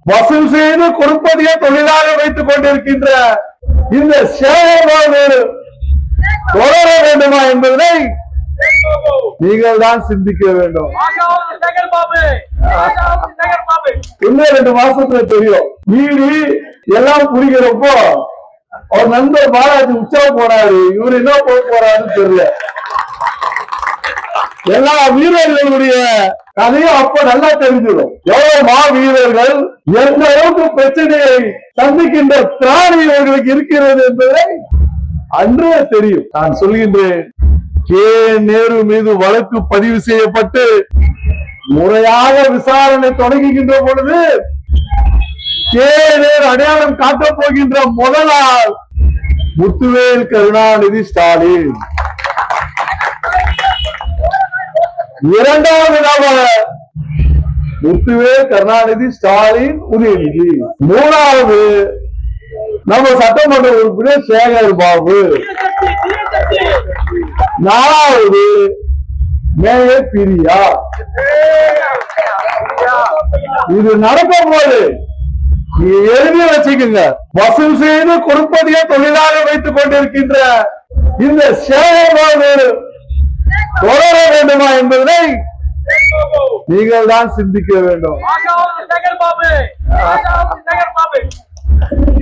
வசூல் செய்து கொடுப்பதையே தொழிலாக வைத்துக் கொண்டிருக்கின்ற இந்த சேவையோடு தொடர வேண்டுமா என்பதை நீங்கள் தான் சிந்திக்க வேண்டும். இன்னும் 2 மாசத்துல தெரியும். மீறி எல்லாம் புரிகிறப்போ அவர் நண்பர் பாலாஜி உற்சவம் போறாரு, இவரு என்ன போக போறாருன்னு தெரியல. எல்லா வீரர்களுடைய கதையும் அப்ப நல்லா தெரிஞ்சிடும். எவ்வளவு மா வீரர்கள் எந்த அளவுக்கு பிரச்சனையை சந்திக்கின்ற திராணி இவர்களுக்கு இருக்கிறது என்பதை அன்றே தெரியும். நான் சொல்கின்றேன், கே நேரு மீது வழக்கு பதிவு செய்யப்பட்டு முறையாக விசாரணை தொடங்குகின்ற பொழுது கே நேரு அடையாளம் காட்டப் போகின்ற முதல் நாள் முத்துவேல் கருணாநிதி ஸ்டாலின், இரண்டாவது நபர் முத்துவேல் கருணாநிதி ஸ்டாலின் உதயநிதி, மூணாவது நம்ம சட்டமன்ற உறுப்பினர் சேகர் பாபு, நாலாவது மேயர் பிரியா. இது நடக்கும் போது எழுதி வச்சுக்கோங்க. வசூல் செய்து கொடுப்பதையே தொழிலாக வைத்துக் கொண்டிருக்கின்ற இந்த சேவையோடு தொடர வேண்டுமா என்பதை நீங்கள் தான் சிந்திக்க வேண்டும்.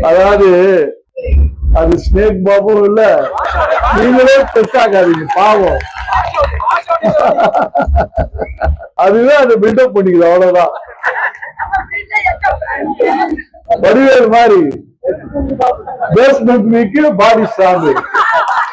அதாவது அது ஸ்னேக் பாபு இல்ல, நீங்களே பெருசாக்காதீங்க பாவம். அதுவே அதை பில்டப் பண்ணிக்கிறோம், அவ்வளவுதான். வடிவேல் மாதிரி பேஸ்மெண்ட் வீக்கு பாடி ஸ்ட்ராங்.